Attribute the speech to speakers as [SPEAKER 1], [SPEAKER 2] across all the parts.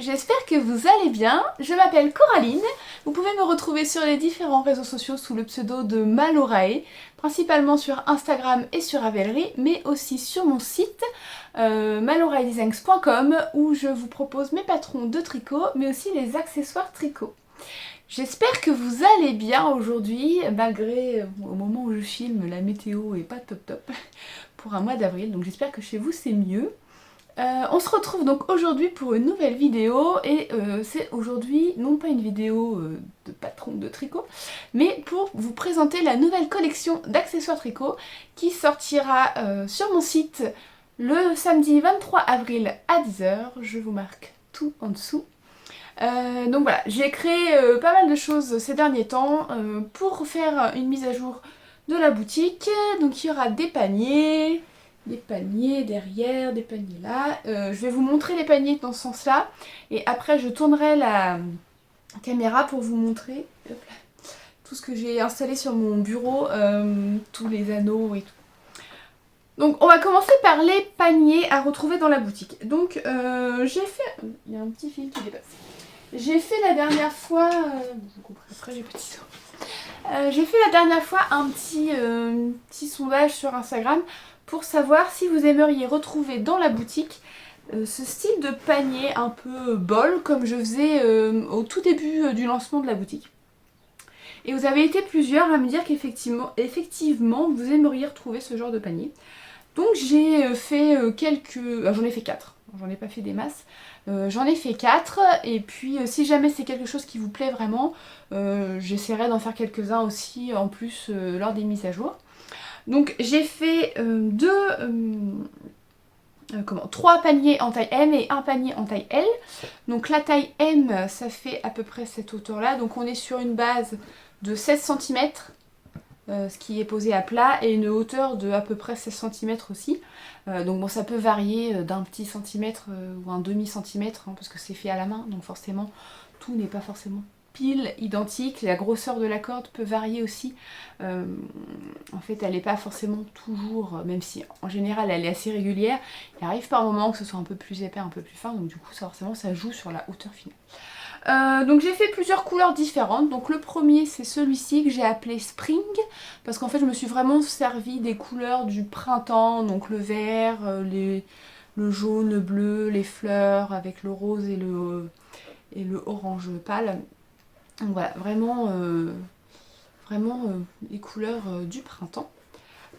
[SPEAKER 1] j'espère que vous allez bien. Je m'appelle Coraline. Vous pouvez me retrouver sur les différents réseaux sociaux sous le pseudo de Malorae, principalement sur Instagram et sur Ravelry, mais aussi sur mon site maloraedesigns.com où je vous propose mes patrons de tricot, mais aussi les accessoires tricot. J'espère que vous allez bien aujourd'hui, malgré au moment où je filme, la météo est pas top top pour un mois d'avril, donc j'espère que chez vous c'est mieux. On se retrouve donc aujourd'hui pour une nouvelle vidéo et c'est aujourd'hui non pas une vidéo de patron de tricot, mais pour vous présenter la nouvelle collection d'accessoires tricot qui sortira sur mon site le samedi 23 avril à 10 h. Je vous marque tout en dessous. Donc voilà, j'ai créé pas mal de choses ces derniers temps pour faire une mise à jour de la boutique. Donc il y aura des paniers derrière, des paniers là. Je vais vous montrer les paniers dans ce sens-là. Et après je tournerai la caméra pour vous montrer tout ce que j'ai installé sur mon bureau, tous les anneaux et tout. Donc on va commencer par les paniers à retrouver dans la boutique. Donc j'ai fait... Il y a un petit fil qui dépasse. J'ai fait la dernière fois... vous comprendrez après, j'ai petit saut. J'ai fait la dernière fois un petit sondage sur Instagram pour savoir si vous aimeriez retrouver dans la boutique ce style de panier un peu bol comme je faisais au tout début du lancement de la boutique. Et vous avez été plusieurs à me dire qu'effectivement vous aimeriez retrouver ce genre de panier. Donc j'ai fait quelques... j'en ai fait 4, j'en ai pas fait des masses. J'en ai fait 4 et puis si jamais c'est quelque chose qui vous plaît vraiment, j'essaierai d'en faire quelques-uns aussi en plus lors des mises à jour. Donc j'ai fait 3 paniers en taille M et un panier en taille L. Donc la taille M, ça fait à peu près cette hauteur là. Donc on est sur une base de 16 cm, ce qui est posé à plat, et une hauteur de à peu près 16 cm aussi. Donc bon, ça peut varier d'un petit centimètre ou un demi-centimètre, hein, parce que c'est fait à la main, donc forcément tout n'est pas forcément pile identique. La grosseur de la corde peut varier aussi. En fait, elle n'est pas forcément toujours, même si en général elle est assez régulière, il arrive par moments que ce soit un peu plus épais, un peu plus fin, donc du coup forcément ça joue sur la hauteur finale. Donc j'ai fait plusieurs couleurs différentes. Donc le premier c'est celui-ci que j'ai appelé Spring, parce qu'en fait je me suis vraiment servi des couleurs du printemps, donc le vert, le jaune, le bleu, les fleurs avec le rose et le orange pâle. Donc voilà, vraiment les couleurs du printemps.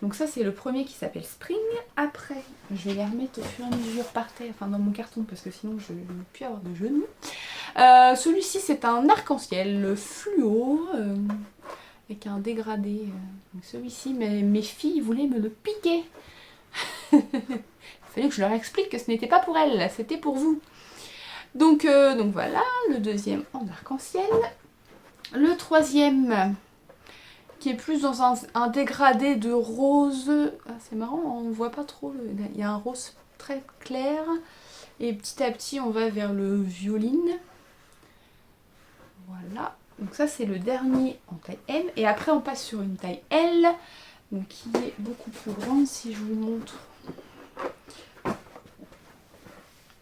[SPEAKER 1] Donc ça c'est le premier qui s'appelle Spring. Après je vais les remettre au fur et à mesure par terre, enfin dans mon carton parce que sinon je ne vais plus avoir de genoux. Celui-ci c'est un arc-en-ciel fluo avec un dégradé. Donc celui-ci mes filles voulaient me le piquer. Il fallait que je leur explique que ce n'était pas pour elles, c'était pour vous. Donc voilà, le deuxième en arc-en-ciel. Le troisième qui est plus dans un dégradé de rose. Ah, c'est marrant, on ne voit pas trop. Il y a un rose très clair. Et petit à petit, on va vers le violine. Voilà. Donc ça, c'est le dernier en taille M. Et après, on passe sur une taille L. Donc qui est beaucoup plus grande si je vous montre.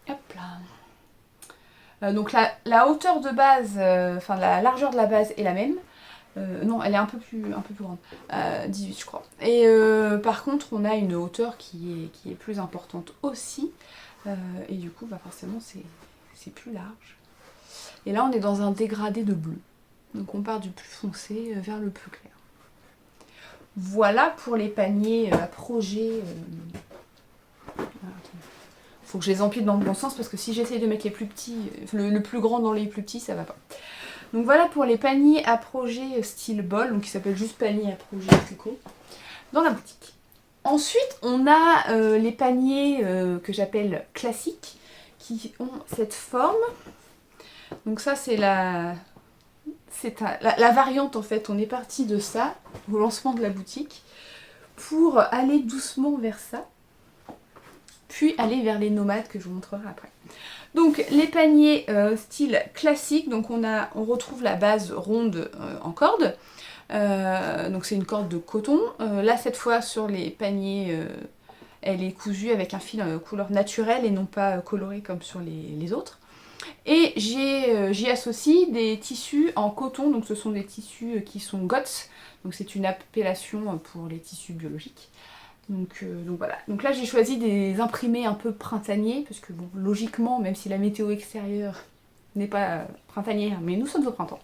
[SPEAKER 1] Hop là. Donc la hauteur de base, enfin la largeur de la base est la même. Non, elle est un peu plus grande, 18 je crois. Et par contre, on a une hauteur qui est plus importante aussi. Et du coup, bah forcément, c'est plus large. Et là, on est dans un dégradé de bleu. Donc on part du plus foncé vers le plus clair. Voilà pour les paniers à projet. Faut que je les empile dans le bon sens parce que si j'essaye de mettre les plus petits, le plus grand dans les plus petits, ça va pas. Donc voilà pour les paniers à projet style bol, donc qui s'appelle juste panier à projet tricot, dans la boutique. Ensuite, on a les paniers que j'appelle classiques, qui ont cette forme. Donc ça, c'est la variante en fait. On est parti de ça au lancement de la boutique pour aller doucement vers ça, puis aller vers les nomades que je vous montrerai après. Donc les paniers style classique, donc on retrouve la base ronde en corde. Donc c'est une corde de coton. Là cette fois sur les paniers, elle est cousue avec un fil couleur naturelle et non pas coloré comme sur les autres. Et j'y associe des tissus en coton, donc ce sont des tissus qui sont GOTS, donc c'est une appellation pour les tissus biologiques. Donc voilà. Donc là j'ai choisi des imprimés un peu printaniers, parce que bon, logiquement, même si la météo extérieure n'est pas printanière, mais nous sommes au printemps.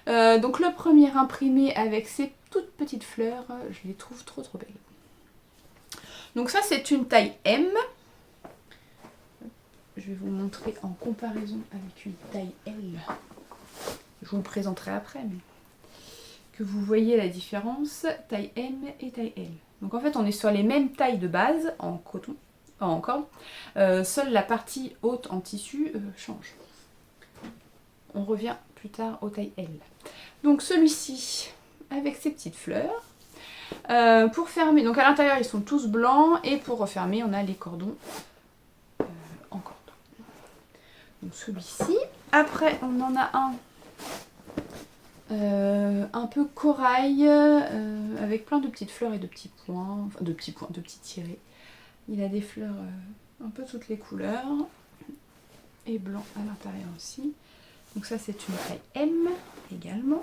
[SPEAKER 1] Donc le premier imprimé avec ces toutes petites fleurs, je les trouve trop trop belles. Donc ça c'est une taille M. Je vais vous montrer en comparaison avec une taille L. Je vous le présenterai après, mais que vous voyez la différence, taille M et taille L. Donc en fait on est sur les mêmes tailles de base en coton, en corde, seule la partie haute en tissu change. On revient plus tard aux tailles L. Donc celui-ci avec ses petites fleurs. Pour fermer, donc à l'intérieur ils sont tous blancs et pour refermer on a les cordons en corde. Donc celui-ci. Après on en a un peu corail avec plein de petites fleurs et de petits points, enfin de petits tirés. Il a des fleurs un peu toutes les couleurs et blanc à l'intérieur aussi. Donc ça c'est une taille M également.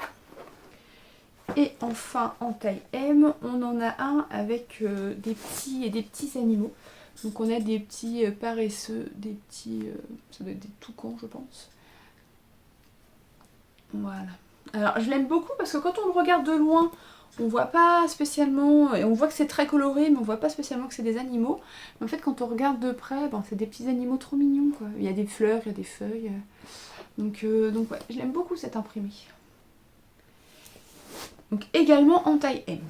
[SPEAKER 1] Et enfin en taille M, on en a un avec des petits animaux. Donc on a des petits paresseux, des petits, ça doit être des toucans je pense. Voilà. Alors je l'aime beaucoup parce que quand on le regarde de loin, on voit pas spécialement, et on voit que c'est très coloré, mais on voit pas spécialement que c'est des animaux. Mais en fait quand on regarde de près, ben, c'est des petits animaux trop mignons quoi. Il y a des fleurs, il y a des feuilles. Donc ouais, je l'aime beaucoup cet imprimé. Donc également en taille M.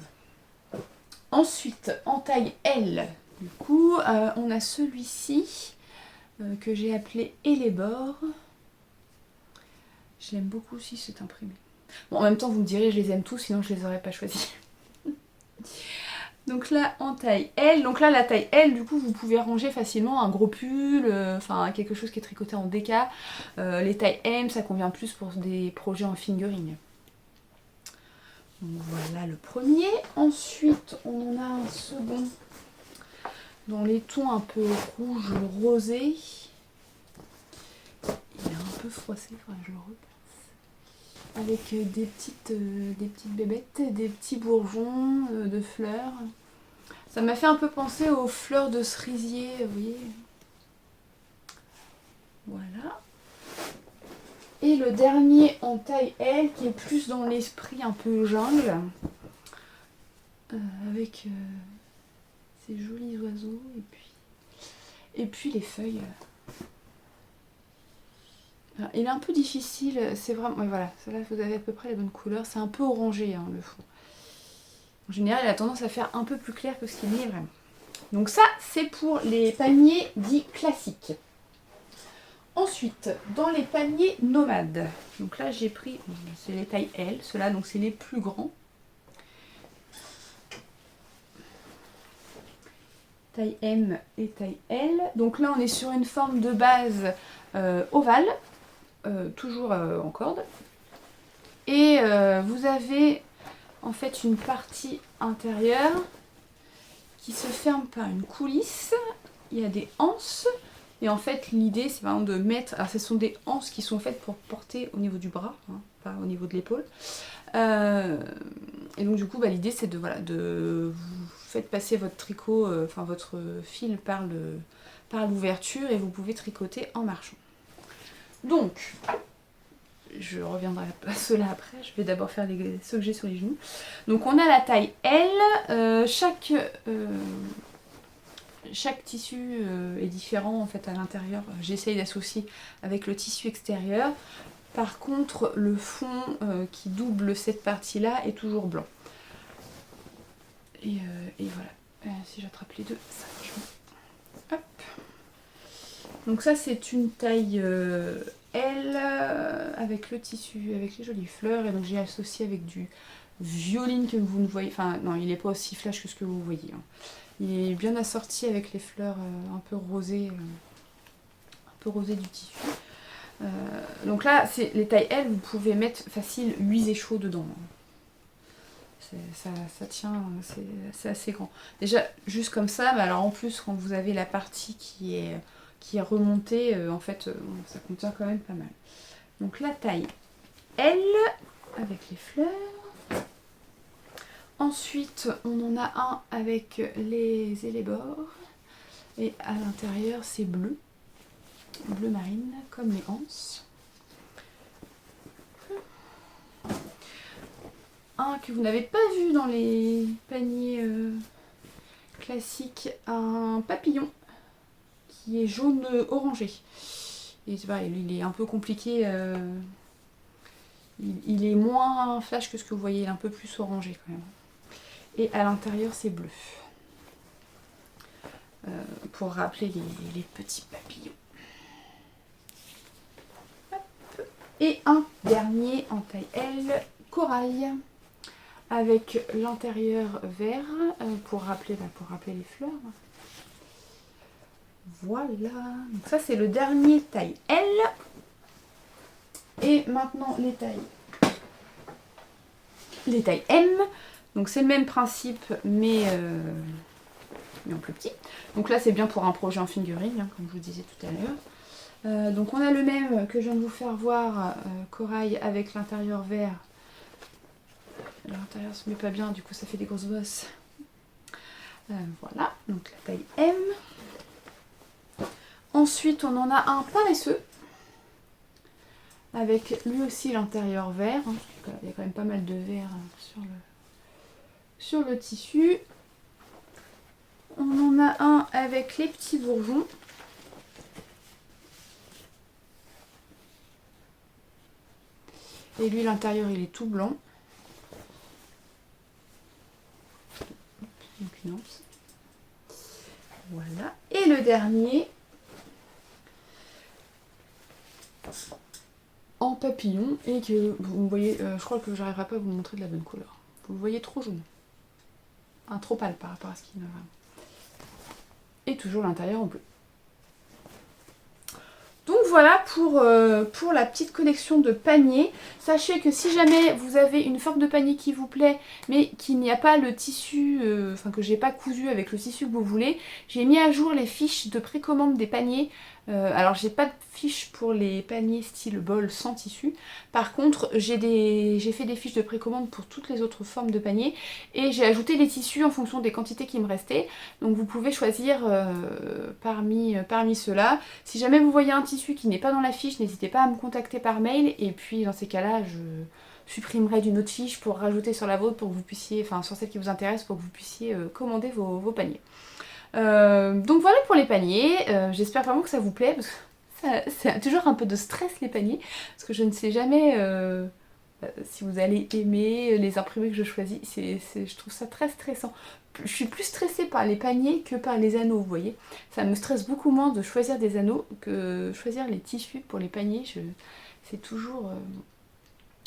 [SPEAKER 1] Ensuite, en taille L, du coup, on a celui-ci que j'ai appelé Hellebore. Je l'aime beaucoup aussi cet imprimé. Bon, en même temps, vous me direz, je les aime tous, sinon je les aurais pas choisis. Donc là, en taille L, donc là, la taille L, du coup, vous pouvez ranger facilement un gros pull, enfin quelque chose qui est tricoté en déca. Les tailles M, ça convient plus pour des projets en fingering. Donc voilà le premier. Ensuite, on en a un second dans les tons un peu rouge rosé. Il est un peu froissé, il faudrait que je le repasse. Avec des petites bébêtes, des petits bourgeons de fleurs. Ça m'a fait un peu penser aux fleurs de cerisier, vous voyez. Voilà. Et le dernier en taille L, qui est plus dans l'esprit un peu jungle. Avec ces jolis oiseaux et puis les feuilles. Alors, il est un peu difficile, c'est vraiment... Ouais, voilà, là vous avez à peu près la bonne couleur. C'est un peu orangé hein, le fond. En général, il a tendance à faire un peu plus clair que ce qu'il est vraiment. Donc ça, c'est pour les paniers dits classiques. Ensuite, dans les paniers nomades. Donc là, j'ai pris, c'est les tailles L. Ceux-là, donc c'est les plus grands. Taille M et taille L. Donc là, on est sur une forme de base ovale, toujours en corde. Et vous avez en fait une partie intérieure qui se ferme par une coulisse. Il y a des anses. Et en fait, l'idée, c'est vraiment de mettre... Alors, ce sont des anses qui sont faites pour porter au niveau du bras, hein, pas au niveau de l'épaule. Et donc, du coup, l'idée, c'est de, voilà, de... Vous faites passer votre tricot, enfin, votre fil par l'ouverture et vous pouvez tricoter en marchant. Donc, je reviendrai à cela après. Je vais d'abord faire ceux que j'ai sur les genoux. Donc, on a la taille L. Chaque tissu est différent en fait à l'intérieur. J'essaye d'associer avec le tissu extérieur. Par contre, le fond qui double cette partie-là est toujours blanc. Et voilà. Si j'attrape les deux, ça marche. Hop. Donc ça, c'est une taille L avec le tissu, avec les jolies fleurs. Et donc j'ai associé avec du violine que vous ne voyez... Enfin, non, il n'est pas aussi flash que ce que vous voyez. Hein. Il est bien assorti avec les fleurs un peu rosées du tissu. Donc là, c'est les tailles L, vous pouvez mettre facile 8 échos dedans. Ça tient, c'est assez grand. Déjà, juste comme ça, mais alors en plus, quand vous avez la partie qui qui est remonté, en fait, ça contient quand même pas mal. Donc la taille L, avec les fleurs. Ensuite, on en a un avec les élébores. Et à l'intérieur, c'est bleu. Bleu marine, comme les anses. Un que vous n'avez pas vu dans les paniers classiques, un papillon qui est jaune orangé. Et c'est pareil, il est un peu compliqué. Il est moins flash que ce que vous voyez, il est un peu plus orangé quand même. Et à l'intérieur, c'est bleu. Pour rappeler les petits papillons. Hop. Et un dernier en taille L, corail, avec l'intérieur vert, pour rappeler les fleurs. Voilà, donc ça c'est le dernier taille L. Et maintenant les tailles M. Donc c'est le même principe, mais en plus petit. Donc là c'est bien pour un projet en figurine, hein, comme je vous disais tout à l'heure. Donc on a le même que je viens de vous faire voir, corail avec l'intérieur vert. L'intérieur se met pas bien, du coup ça fait des grosses bosses. Voilà, donc la taille M. Ensuite on en a un paresseux, avec lui aussi l'intérieur vert. Hein. Il y a quand même pas mal de vert sur le tissu. On en a un avec les petits bourgeons. Et lui, l'intérieur, il est tout blanc. Donc une anse. Voilà. Et le dernier, en papillon. Et que vous voyez, je crois que j'arriverai pas à vous montrer de la bonne couleur. Vous le voyez trop jaune. Trop pâle par rapport à ce qu'il me va. Et toujours l'intérieur en bleu. Donc voilà pour la petite collection de paniers. Sachez que si jamais vous avez une forme de panier qui vous plaît, mais qu'il n'y a pas le tissu, que j'ai pas cousu avec le tissu que vous voulez, j'ai mis à jour les fiches de précommande des paniers. Alors j'ai pas de fiches pour les paniers style bol sans tissu. Par contre j'ai fait des fiches de précommande pour toutes les autres formes de paniers. Et j'ai ajouté les tissus en fonction des quantités qui me restaient. Donc vous pouvez choisir parmi ceux-là. Si jamais vous voyez un tissu qui n'est pas dans la fiche, n'hésitez pas à me contacter par mail. Et puis dans ces cas-là, je supprimerai d'une autre fiche pour rajouter sur la vôtre pour que vous puissiez, enfin sur celle qui vous intéresse, pour que vous puissiez commander vos paniers. Donc voilà pour les paniers. J'espère vraiment que ça vous plaît, parce que c'est toujours un peu de stress les paniers, parce que je ne sais jamais si vous allez aimer les imprimés que je choisis. Je trouve ça très stressant. Je suis plus stressée par les paniers que par les anneaux, vous voyez. Ça me stresse beaucoup moins de choisir des anneaux que choisir les tissus pour les paniers. C'est toujours...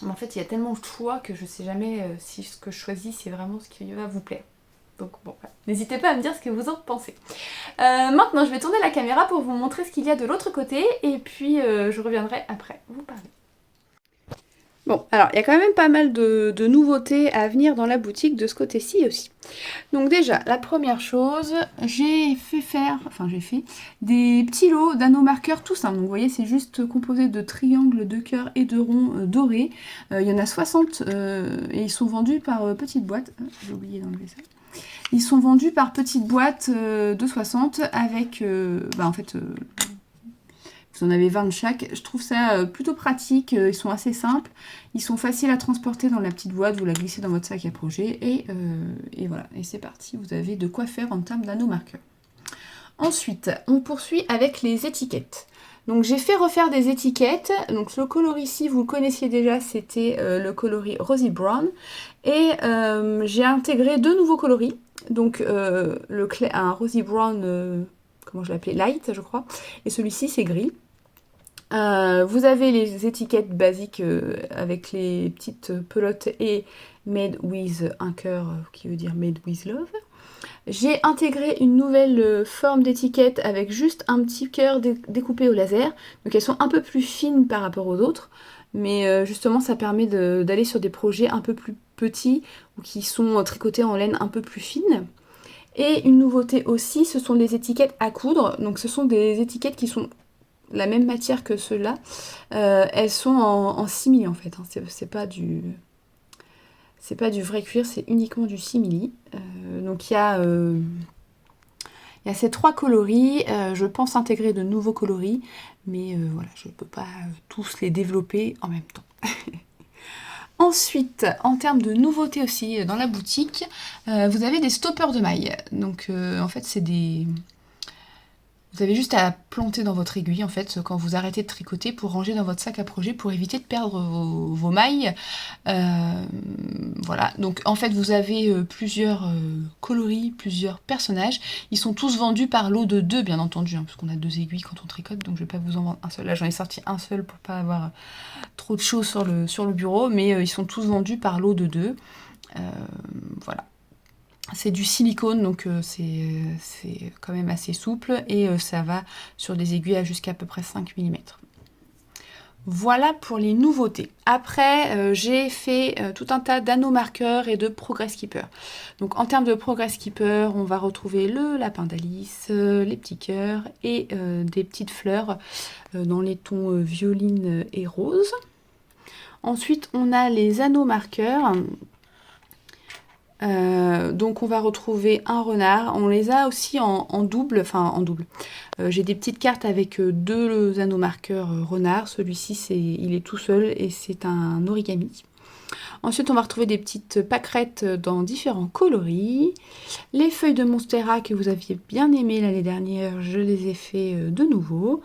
[SPEAKER 1] En fait, il y a tellement de choix que je ne sais jamais si ce que je choisis, c'est vraiment ce qui va vous plaire. Donc bon, voilà. N'hésitez pas à me dire ce que vous en pensez. Maintenant, je vais tourner la caméra pour vous montrer ce qu'il y a de l'autre côté. Et puis, je reviendrai après vous parler. Bon, alors il y a quand même pas mal de nouveautés à venir dans la boutique de ce côté-ci aussi. Donc déjà, la première chose, j'ai fait des petits lots d'anneaux marqueurs tout simples. Donc vous voyez, c'est juste composé de triangles, de cœurs et de ronds dorés. Il y en a 60 et ils sont vendus par petites boîtes. J'ai oublié d'enlever ça. Ils sont vendus par petites boîtes de 60 avec, vous en avez 20 de chaque. Je trouve ça plutôt pratique. Ils sont assez simples. Ils sont faciles à transporter dans la petite boîte. Vous la glissez dans votre sac à projet. Et voilà. Et c'est parti. Vous avez de quoi faire en termes d'anneaux marqueurs. Ensuite, on poursuit avec les étiquettes. Donc j'ai fait refaire des étiquettes. Donc le coloris ici, vous le connaissiez déjà, c'était le coloris Rosy Brown. Et j'ai intégré deux nouveaux coloris. Donc un Rosy Brown, comment je l'appelais, light je crois. Et celui-ci c'est gris. Vous avez les étiquettes basiques avec les petites pelotes et made with un cœur qui veut dire made with love. J'ai intégré une nouvelle forme d'étiquette avec juste un petit cœur découpé au laser. Donc elles sont un peu plus fines par rapport aux autres. Mais justement ça permet d'aller sur des projets un peu plus petits ou qui sont tricotés en laine un peu plus fine. Et une nouveauté aussi, ce sont les étiquettes à coudre. Donc ce sont des étiquettes qui sont la même matière que ceux-là. Elles sont en simili en fait, hein. C'est pas du vrai cuir, c'est uniquement du simili. Donc il y a ces 3 coloris. Je pense intégrer de nouveaux coloris, mais voilà, je ne peux pas tous les développer en même temps. Ensuite, en termes de nouveautés aussi dans la boutique, vous avez des stoppers de mailles. Donc en fait, c'est des... Vous avez juste à planter dans votre aiguille en fait quand vous arrêtez de tricoter pour ranger dans votre sac à projet pour éviter de perdre vos mailles. Voilà, donc en fait vous avez plusieurs coloris, plusieurs personnages. Ils sont tous vendus par lot de 2 bien entendu, hein, parce qu'on a 2 aiguilles quand on tricote, donc je vais pas vous en vendre un seul. Là j'en ai sorti un seul pour pas avoir trop de choses sur le bureau, mais ils sont tous vendus par lot de 2. Voilà. C'est du silicone, donc c'est quand même assez souple et ça va sur des aiguilles à jusqu'à peu près 5 mm. Voilà pour les nouveautés. Après, j'ai fait tout un tas d'anneaux marqueurs et de progress keeper. Donc en termes de progress keeper, on va retrouver le lapin d'Alice, les petits cœurs et des petites fleurs dans les tons violine et rose. Ensuite, on a les anneaux marqueurs. Donc on va retrouver un renard, on les a aussi en double, enfin en double. J'ai des petites cartes avec 2 anneaux marqueurs renard, celui-ci il est tout seul et c'est un origami. Ensuite on va retrouver des petites pâquerettes dans différents coloris. Les feuilles de Monstera que vous aviez bien aimées l'année dernière, je les ai fait de nouveau.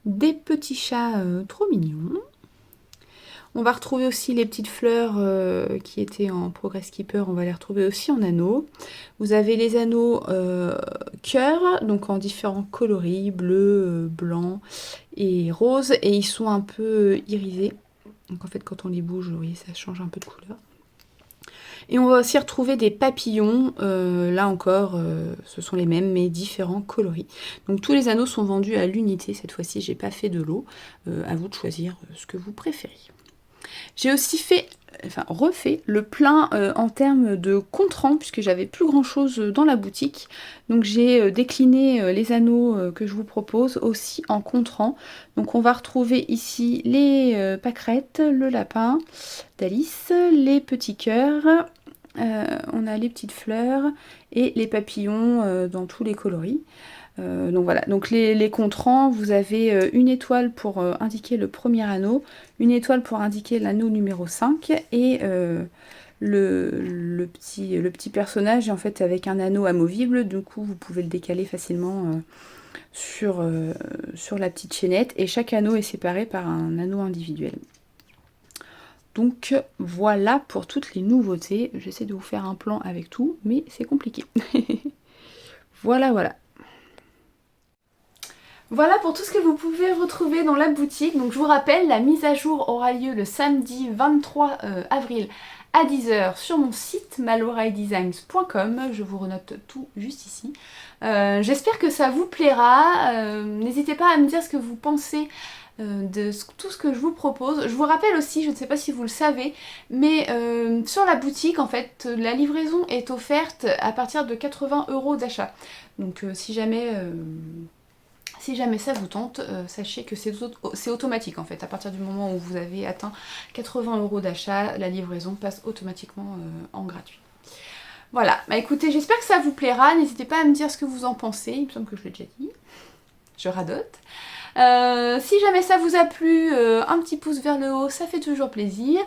[SPEAKER 1] Des petits chats trop mignons. On va retrouver aussi les petites fleurs qui étaient en Progress Keeper, on va les retrouver aussi en anneaux. Vous avez les anneaux cœur, donc en différents coloris, bleu, blanc et rose, et ils sont un peu irisés. Donc en fait quand on les bouge, vous voyez, ça change un peu de couleur. Et on va aussi retrouver des papillons, là encore, ce sont les mêmes mais différents coloris. Donc tous les anneaux sont vendus à l'unité, cette fois-ci j'ai pas fait de lot, à vous de choisir ce que vous préférez. J'ai aussi refait le plein en termes de contrans, puisque j'avais plus grand chose dans la boutique. Donc j'ai décliné les anneaux que je vous propose aussi en contrans. Donc on va retrouver ici les pâquerettes, le lapin d'Alice, les petits cœurs, on a les petites fleurs et les papillons dans tous les coloris. Donc voilà, donc les contrans, vous avez une étoile pour indiquer le premier anneau, une étoile pour indiquer l'anneau numéro 5 et le petit personnage est en fait avec un anneau amovible, du coup vous pouvez le décaler facilement sur la petite chaînette et chaque anneau est séparé par un anneau individuel. Donc voilà pour toutes les nouveautés, j'essaie de vous faire un plan avec tout, mais c'est compliqué. Voilà. Voilà pour tout ce que vous pouvez retrouver dans la boutique. Donc je vous rappelle, la mise à jour aura lieu le samedi 23 avril à 10 h sur mon site maloraidesigns.com. Je vous renote tout juste ici. J'espère que ça vous plaira. N'hésitez pas à me dire ce que vous pensez de tout ce que je vous propose. Je vous rappelle aussi, je ne sais pas si vous le savez, mais sur la boutique, en fait, la livraison est offerte à partir de 80 € d'achat. Donc si jamais ça vous tente, sachez que c'est automatique en fait. À partir du moment où vous avez atteint 80 € d'achat, la livraison passe automatiquement en gratuit. Voilà, bah écoutez, j'espère que ça vous plaira. N'hésitez pas à me dire ce que vous en pensez. Il me semble que je l'ai déjà dit. Je radote. Si jamais ça vous a plu, un petit pouce vers le haut, ça fait toujours plaisir.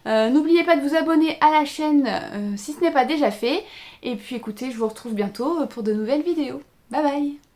[SPEAKER 1] N'oubliez pas de vous abonner à la chaîne si ce n'est pas déjà fait. Et puis écoutez, je vous retrouve bientôt pour de nouvelles vidéos. Bye bye!